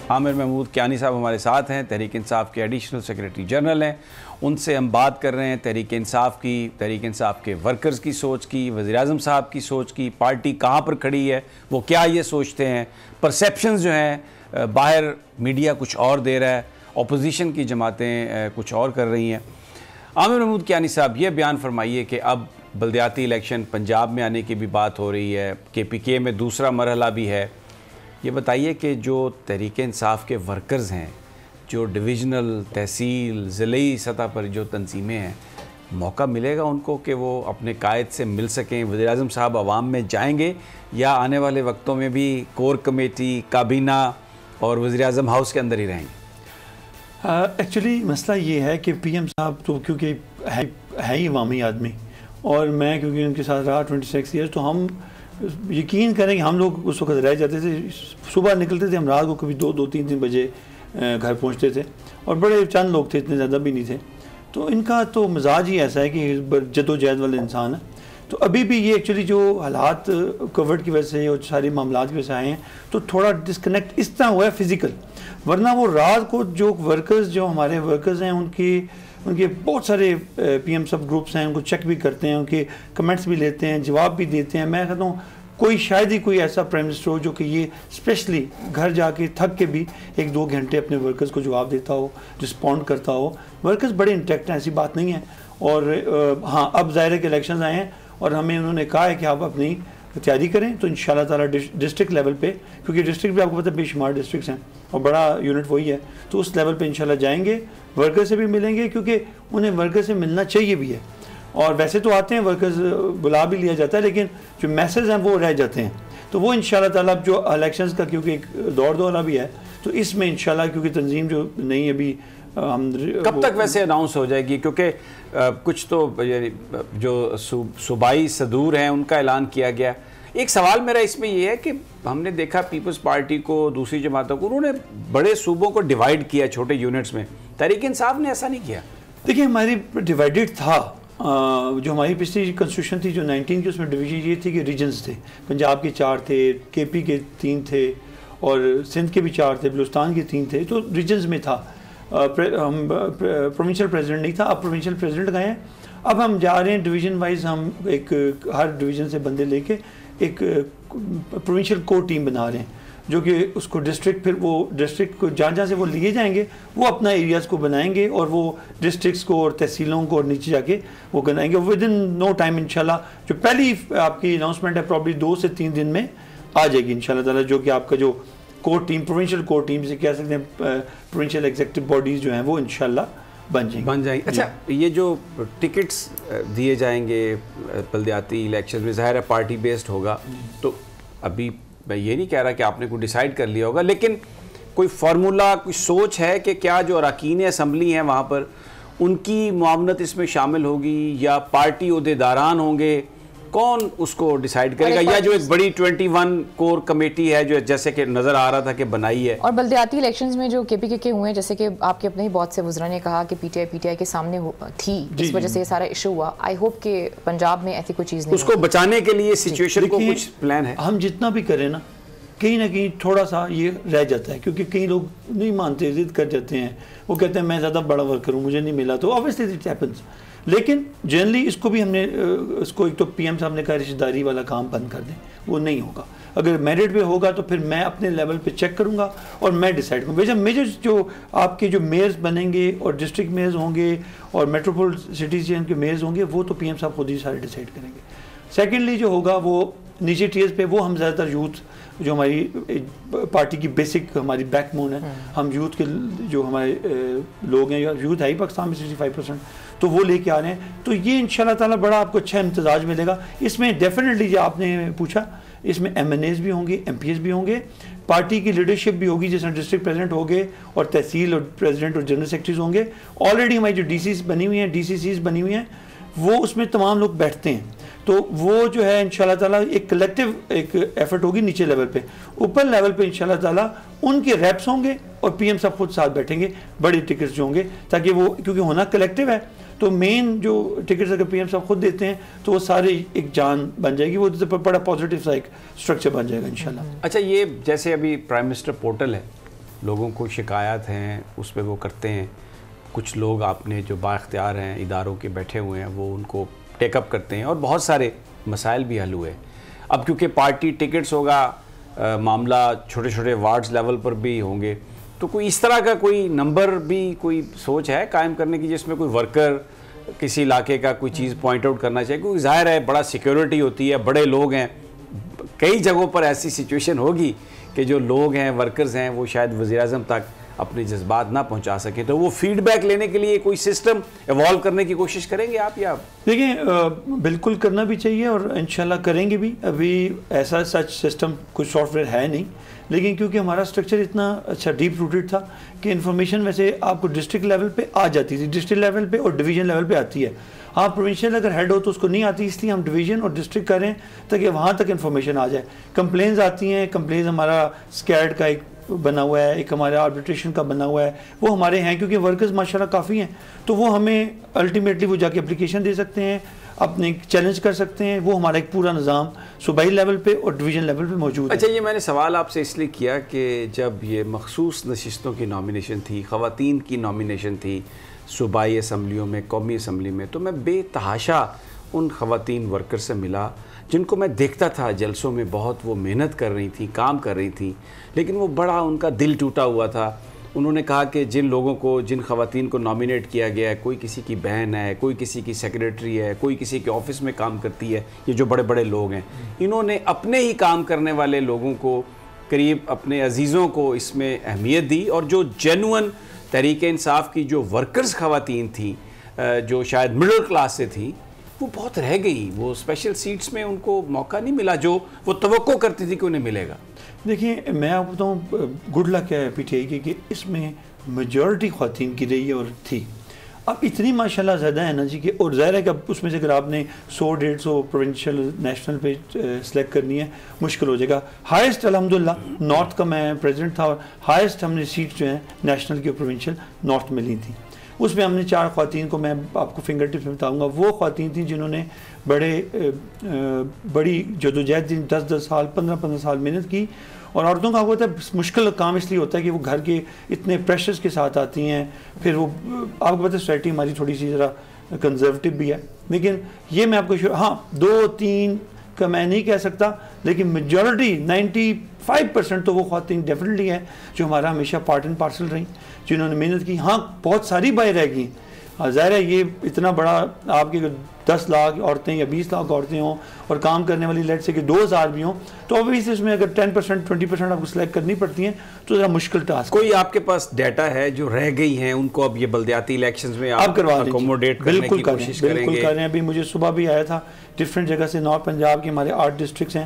عامر محمود کیانی صاحب ہمارے ساتھ ہیں، تحریک انصاف کے ایڈیشنل سیکریٹری جنرل ہیں. ان سے ہم بات کر رہے ہیں تحریک انصاف کی، تحریک انصاف کے ورکرز کی سوچ کی، وزیر اعظم صاحب کی سوچ کی، پارٹی کہاں پر کھڑی ہے، وہ کیا یہ سوچتے ہیں. پرسیپشنز جو ہیں باہر میڈیا کچھ اور دے رہا ہے، اپوزیشن کی جماعتیں کچھ اور کر رہی ہیں. عامر محمود کیانی صاحب یہ بیان فرمائیے کہ اب بلدیاتی الیکشن پنجاب میں آنے کی بھی بات ہو رہی ہے، KPK میں دوسرا مرحلہ بھی ہے. یہ بتائیے کہ جو تحریک انصاف کے ورکرز ہیں، جو ڈویژنل، تحصیل، ضلعی سطح پر جو تنظیمیں ہیں، موقع ملے گا ان کو کہ وہ اپنے قائد سے مل سکیں؟ وزیر اعظم صاحب عوام میں جائیں گے یا آنے والے وقتوں میں بھی کور کمیٹی، کابینہ اور وزیر اعظم ہاؤس کے اندر ہی رہیں گے؟ ایکچولی مسئلہ یہ ہے کہ PM صاحب تو کیونکہ ہے ہی عوامی آدمی، اور میں کیونکہ ان کے ساتھ رہا 26 ایئرس، تو ہم یقین کریں کہ ہم لوگ اس وقت رہ جاتے تھے. صبح نکلتے تھے ہم، رات کو کبھی 2-3 بجے گھر پہنچتے تھے، اور بڑے چند لوگ تھے، اتنے زیادہ بھی نہیں تھے. تو ان کا تو مزاج ہی ایسا ہے کہ جد و جہد والے انسان ہیں. تو ابھی بھی یہ ایکچولی جو حالات کووڈ کی وجہ سے اور ساری معاملات کی وجہ سے آئے ہیں، تو تھوڑا ڈسکنیکٹ اس طرح ہوا ہے فزیکل. ورنہ وہ رات کو جو ورکرز، جو ہمارے ورکرز ہیں، ان کے بہت سارے PM سب گروپس ہیں، ان کو چیک بھی کرتے ہیں، ان کے کمنٹس بھی لیتے ہیں، جواب بھی دیتے ہیں. میں کہتا ہوں کوئی شاید ہی کوئی ایسا پرائم منسٹر ہو جو کہ یہ اسپیشلی گھر جا کے تھک کے بھی 1-2 گھنٹے اپنے ورکرز کو جواب دیتا ہو، رسپونڈ کرتا ہو. ورکرز بڑے انٹیکٹ ہیں، ایسی بات نہیں ہے. اور ہاں، اب ظاہر ہے کہ الیکشنز آئے ہیں اور ہمیں انہوں نے کہا ہے کہ آپ اپنی تیاری کریں. تو انشاءاللہ تعالیٰ ڈسٹرکٹ لیول پہ، کیونکہ ڈسٹرکٹ بھی آپ کو پتہ ہے بے شمار ڈسٹرکٹس ہیں اور بڑا یونٹ وہی ہے، تو اس لیول پہ انشاءاللہ جائیں گے، ورکر سے بھی ملیں گے، کیونکہ انہیں ورکر سے ملنا چاہیے بھی ہے. اور ویسے تو آتے ہیں ورکرز، بلا بھی لیا جاتا ہے، لیکن جو میسز ہیں وہ رہ جاتے ہیں. تو وہ انشاءاللہ تعالیٰ جو الیکشنز کا کیونکہ ایک دورہ بھی ہے، تو اس میں انشاءاللہ کیونکہ تنظیم جو نہیں ابھی ہم کب تک ویسے اناؤنس ہو جائے گی؟ کیونکہ کچھ تو جو صوبائی صدور ہیں ان کا اعلان کیا گیا. ایک سوال میرا اس میں یہ ہے کہ ہم نے دیکھا پیپلز پارٹی کو، دوسری جماعتوں کو، انہوں نے بڑے صوبوں کو ڈیوائیڈ کیا چھوٹے یونٹس میں. تحریک انصاف نے ایسا نہیں کیا. دیکھیں، ہماری ڈیوائیڈڈ تھا، جو ہماری پچھلی کنسٹیٹیوشن تھی جو 19 کی، اس میں ڈویژن یہ تھی کہ ریجنز تھے. پنجاب کے 4 تھے، KP کے 3 تھے، اور سندھ کے بھی 4 تھے، بلوچستان کے 3 تھے. تو ریجنز میں تھا، ہم پروونشل پریزیڈنٹ نہیں تھا. اب پروونشل پریزیڈنٹ گئے ہیں. اب ہم جا رہے ہیں ڈویژن وائز، ہم ایک ہر ڈویژن سے بندے لے کے ایک پروونشل کور ٹیم بنا رہے ہیں، جو کہ اس کو ڈسٹرکٹ، پھر وہ ڈسٹرکٹ کو جہاں سے وہ لیے جائیں گے وہ اپنا ایریاز کو بنائیں گے، اور وہ ڈسٹرکٹس کو اور تحصیلوں کو اور نیچے جا کے وہ بنائیں گے. ود ان نو ٹائم انشاءاللہ جو پہلی آپ کی اناؤنسمنٹ ہے پرابلی 2 سے 3 دن میں آ جائے گی انشاءاللہ تعالیٰ، جو کہ آپ کا جو core team, provincial core team جسے کہہ سکتے ہیں، پروونشل ایگزیکٹو باڈیز جو ہیں وہ انشاءاللہ بن جائیں گے. اچھا، یہ جو ٹکٹس دیے جائیں گے بلدیاتی الیکشن میں، ظاہر ہے پارٹی بیسڈ ہوگا. تو ابھی میں یہ نہیں کہہ رہا کہ آپ نے کوئی ڈیسائیڈ کر لیا ہوگا، لیکن کوئی فارمولا، کوئی سوچ ہے کہ کیا جو اراکین اسمبلی ہیں وہاں پر ان کی معاونت اس میں شامل ہوگی، یا پارٹی عہدیداران ہوں گے؟ کون اس کو ڈیسائیڈ کرے گا؟ یا جو ایک بڑی 21 کور کمیٹی ہے جو جیسے کہ نظر آ رہا تھا کہ بنائی ہے؟ اور بلدیاتی الیکشنز میں جو KPK کے ہوئے ہیں، جیسے کہ آپ کے اپنے ہی بہت سے وزراء نے کہا کہ PTI کے سامنے تھی، اس وجہ سے یہ سارا ایشو ہوا. آئی ہوپ کہ پنجاب میں ایسی کوئی چیز نہیں، اس کو بچانے کے لیے سچویشن کو کچھ پلان ہے؟ ہم جتنا بھی کریں نا، کہیں نہ کہیں تھوڑا سا یہ رہ جاتا ہے، کیونکہ کئی لوگ نہیں مانتے، ضد کر جاتے ہیں. وہ کہتے ہیں میں زیادہ بڑا ورکر ہوں، مجھے نہیں ملا. تو obviously it happens. لیکن جنرلی اس کو بھی ہم نے اس کو ایک تو PM صاحب نے کہا رشتہ داری والا کام بند کر دیں، وہ نہیں ہوگا. اگر میرٹ پہ ہوگا تو پھر میں اپنے لیول پہ چیک کروں گا اور میں ڈیسائیڈ کروں گا. میجر جو آپ کے جو میئرز بنیں گے اور ڈسٹرکٹ میئرز ہوں گے اور میٹروپول سٹیز کے میئرز ہوں گے، وہ تو PM صاحب خود ہی سارے ڈیسائیڈ کریں گے. سیکنڈلی جو ہوگا وہ نیچے ٹیئرز پہ، وہ ہم زیادہ تر یوتھ جو ہماری پارٹی کی بیسک ہماری بیک بون ہے، ہم یوتھ کے جو ہمارے لوگ ہیں، یوتھ ہے ہی پاکستان میں 65%، تو وہ لے کے آ رہے ہیں. تو یہ انشاءاللہ تعالیٰ بڑا آپ کو اچھا امتزاج ملے گا. اس میں ڈیفینیٹلی جو آپ نے پوچھا، اس میں MNAs بھی ہوں گے، MPs بھی ہوں گے، پارٹی کی لیڈرشپ بھی ہوگی، جیسے ڈسٹرکٹ پریزیڈنٹ ہوں گے اور تحصیل اور پریزیڈنٹ اور جنرل سیکرٹریز ہوں گے. آلریڈی ہماری جو DCs بنی ہوئی ہیں، DCCs بنی ہوئی ہیں، وہ اس میں تمام لوگ بیٹھتے ہیں. تو وہ جو ہے انشاءاللہ تعالیٰ ایک کلیکٹیو ایک ایفرٹ ہوگی نیچے لیول پہ. اوپر لیول پہ انشاءاللہ تعالیٰ ان کے ریپس ہوں گے اور PM صاحب خود ساتھ بیٹھیں گے، بڑی ٹکٹس جو ہوں گے، تاکہ وہ کیونکہ ہونا کلیکٹیو ہے تو مین جو ٹکٹس اگر PM صاحب خود دیتے ہیں تو وہ سارے ایک جان بن جائے گی، وہ بڑا پازیٹیو سا ایک اسٹرکچر بن جائے گا انشاءاللہ. اچھا، یہ جیسے ابھی پرائم منسٹر پورٹل ہے لوگوں کو شکایات ہیں اس پہ وہ کرتے ہیں. کچھ لوگ آپ نے جو بااختیار ہیں اداروں کے بیٹھے ہوئے ہیں وہ ان کو ٹیک اپ کرتے ہیں اور بہت سارے مسائل بھی حل ہوئے. اب کیونکہ پارٹی ٹکٹس ہوگا, معاملہ چھوٹے چھوٹے وارڈز لیول پر بھی ہوں گے, تو کوئی اس طرح کا کوئی نمبر بھی کوئی سوچ ہے قائم کرنے کی جس میں کوئی ورکر کسی علاقے کا کوئی چیز پوائنٹ آؤٹ کرنا چاہیے؟ کیونکہ ظاہر ہے بڑا سیکیورٹی ہوتی ہے, بڑے لوگ ہیں, کئی جگہوں پر ایسی سچویشن ہوگی کہ جو لوگ ہیں ورکرز ہیں وہ شاید وزیر اعظم تک اپنے جذبات نہ پہنچا سکیں, تو وہ فیڈ بیک لینے کے لیے کوئی سسٹم ایوالو کرنے کی کوشش کریں گے آپ؟ یا دیکھیں بالکل کرنا بھی چاہیے اور انشاءاللہ کریں گے بھی. ابھی ایسا سچ سسٹم کچھ سافٹ ویئر ہے نہیں, لیکن کیونکہ ہمارا اسٹرکچر اتنا اچھا ڈیپ روٹڈ تھا کہ انفارمیشن ویسے آپ کو ڈسٹرکٹ لیول پہ آ جاتی تھی, ڈسٹرکٹ لیول پہ اور ڈویژن لیول پہ آتی ہے. آپ پروونشل اگر ہیڈ ہو تو اس کو نہیں آتی, اس لیے ہم ڈویژن اور ڈسٹرکٹ کریں تاکہ وہاں تک انفارمیشن آ جائے. کمپلینز آتی ہیں, کمپلینز ہمارا اسکیڈ کا ایک بنا ہوا ہے, ایک ہمارا آربیٹریشن کا بنا ہوا ہے, وہ ہمارے ہیں کیونکہ ورکرز ماشاءاللہ کافی ہیں, تو وہ ہمیں الٹیمیٹلی وہ جا کے اپلیکیشن دے سکتے ہیں, اپنے چیلنج کر سکتے ہیں. وہ ہمارا ایک پورا نظام صوبائی لیول پہ اور ڈویژن لیول پہ موجود ہے. اچھا, یہ میں نے سوال آپ سے اس لیے کیا کہ جب یہ مخصوص نشستوں کی نامینیشن تھی, خواتین کی نامینیشن تھی صوبائی اسمبلیوں میں, قومی اسمبلی میں, تو میں بے تحاشا ان خواتین ورکر سے ملا جن کو میں دیکھتا تھا جلسوں میں بہت وہ محنت کر رہی تھیں, کام کر رہی تھیں, لیکن وہ بڑا ان کا دل ٹوٹا ہوا تھا. انہوں نے کہا کہ جن لوگوں کو, جن خواتین کو نامینیٹ کیا گیا ہے, کوئی کسی کی بہن ہے, کوئی کسی کی سیکریٹری ہے, کوئی کسی کے آفس میں کام کرتی ہے, یہ جو بڑے بڑے لوگ ہیں, انہوں نے اپنے ہی کام کرنے والے لوگوں کو, قریب اپنے عزیزوں کو اس میں اہمیت دی. اور جو جینوئن تحریک انصاف کی جو ورکرز خواتین تھیں جو شاید مڈل کلاس سے تھیں, وہ بہت رہ گئی. وہ اسپیشل سیٹس میں ان کو موقع نہیں ملا جو وہ توقع کرتی تھی کہ انہیں ملے گا. دیکھیں میں آپ کو بتاؤں گڈ لک ہے پی ٹی آئی کی کہ اس میں میجورٹی خواتین کی رہی ہے اور تھی. اب اتنی ماشاءاللہ زیادہ ہے نا جی کہ, اور ظاہر ہے کہ اب اس میں سے اگر آپ نے 100-150 پروونشل نیشنل پہ سلیکٹ کرنی ہے مشکل ہو جائے گا. ہائیسٹ الحمدللہ نارتھ کا میں پریزیڈنٹ تھا اور ہائیسٹ ہم نے سیٹ جو ہیں نیشنل کی پروونشل نارتھ میں لی تھیں. اس میں ہم نے 4 خواتین کو میں آپ کو فنگر ٹپس میں بتاؤں گا. وہ خواتین تھیں جنہوں نے بڑی جدوجہد 10 سال 15 سال محنت کی. اور عورتوں کا ہوتا ہے مشکل کام اس لیے ہوتا ہے کہ وہ گھر کے اتنے پریشرز کے ساتھ آتی ہیں, پھر وہ آپ کو پتہ ہے سوسائٹی ہماری تھوڑی سی ذرا کنزرویٹو بھی ہے, لیکن یہ میں آپ کو ہاں 2-3 کا میں نہیں کہہ سکتا, لیکن میجورٹی 95% تو وہ خواتین ڈیفینیٹلی ہے جو ہمارا ہمیشہ پارٹ اینڈ پارسل رہیں, جنہوں نے محنت کی. ہاں بہت ساری بائیں رہ گئیں, ظاہر ہے یہ اتنا بڑا آپ کے 10 لاکھ عورتیں یا 20 لاکھ عورتیں ہوں اور کام کرنے والی لیٹ سے کہ 2000 بھی ہوں, تو obviously اس میں اگر 10% 20% آپ کو سلیکٹ کرنی پڑتی ہیں تو ذرا مشکل ٹاسک. کوئی آپ کے پاس ڈیٹا ہے جو رہ گئی ہیں ان کو اب یہ بلدیاتی الیکشنز میں آپ کروا دیں؟ اکوموڈیٹ کرنے کی کوشش کریں گے؟ بالکل کر رہے ہیں. ابھی مجھے صبح بھی آیا تھا ڈفرینٹ جگہ سے, نارتھ پنجاب کے ہمارے 8 ڈسٹرکٹس ہیں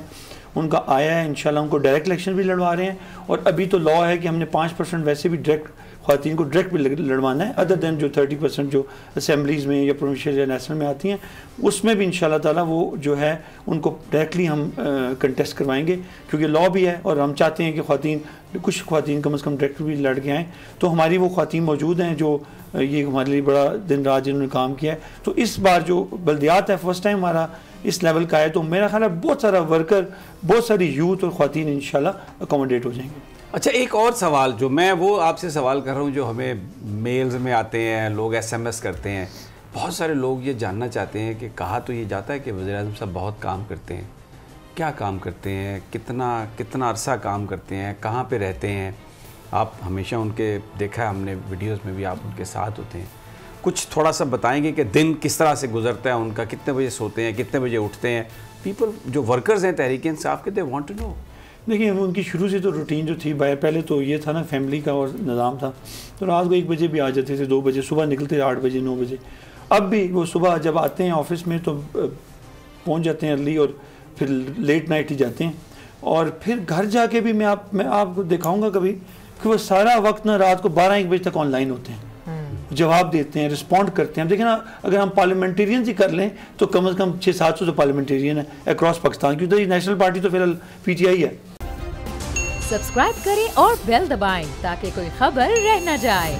ان کا آیا ہے. انشاءاللہ ان کو ڈائریکٹ الیکشن بھی لڑوا رہے ہیں, اور ابھی تو لا ہے کہ ہم نے 5% ویسے بھی ڈائریکٹ خواتین کو ڈائریکٹ بھی لڑوانا ہے, ادر دین جو 30% جو اسمبلیز میں یا پروونشل یا نیشنل میں آتی ہیں, اس میں بھی انشاءاللہ تعالیٰ وہ جو ہے ان کو ڈائریکٹلی ہم کنٹیسٹ کروائیں گے, کیونکہ لا بھی ہے اور ہم چاہتے ہیں کہ خواتین, کچھ خواتین کم از کم ڈائریکٹ بھی لڑ کے آئیں. تو ہماری وہ خواتین موجود ہیں جو یہ ہمارے لیے بڑا دن رات جنہوں نے کام کیا ہے. تو اس بار جو بلدیات ہے فرسٹ ٹائم ہمارا اس لیول کا ہے, تو میرا خیال ہے بہت سارا ورکر, بہت ساری یوتھ اور خواتین انشاءاللہ اکوموڈیٹ ہو جائیں گے. اچھا, ایک اور سوال جو میں وہ آپ سے سوال کر رہا ہوں جو ہمیں میلز میں آتے ہیں, لوگ SMS کرتے ہیں, بہت سارے لوگ یہ جاننا چاہتے ہیں کہ کہا تو یہ جاتا ہے کہ وزیر اعظم صاحب بہت کام کرتے ہیں, کیا کام کرتے ہیں, کتنا عرصہ کام کرتے ہیں, کہاں پہ رہتے ہیں؟ آپ ہمیشہ ان کے دیکھا ہے ہم نے ویڈیوز میں بھی, آپ ان کے ساتھ ہوتے ہیں, کچھ تھوڑا سا بتائیں گے کہ دن کس طرح سے گزرتا ہے ان کا, کتنے بجے سوتے ہیں, کتنے بجے اٹھتے ہیں؟ پیپل جو ورکرز ہیں تحریک انصاف کے, دے وانٹ ٹو نو. دیکھیں ان کی شروع سے تو روٹین جو تھی, پہلے تو یہ تھا نا فیملی کا اور نظام تھا, تو رات کو 1 بجے بھی آ جاتے تھے, 2 بجے, صبح نکلتے 8 بجے 9 بجے. اب بھی وہ صبح جب آتے ہیں آفس میں تو پہنچ جاتے ہیں ارلی, اور پھر لیٹ نائٹ ہی جاتے ہیں. اور پھر گھر جا کے بھی میں آپ کو دکھاؤں گا کبھی کہ وہ سارا وقت نا رات کو 12-1 بجے تک آن لائن ہوتے ہیں, جواب دیتے ہیں, رسپونڈ کرتے ہیں. دیکھیں نا, اگر ہم پارلیمنٹیرینز ہی کر لیں تو کم از کم 600-700 تو پارلیمنٹیرین ہیں اکراس پاکستان, کیونکہ نیشنل پارٹی تو فی الحال PTI ہے. سبسکرائب کریں اور بیل دبائیں تاکہ کوئی خبر رہ نہ جائے.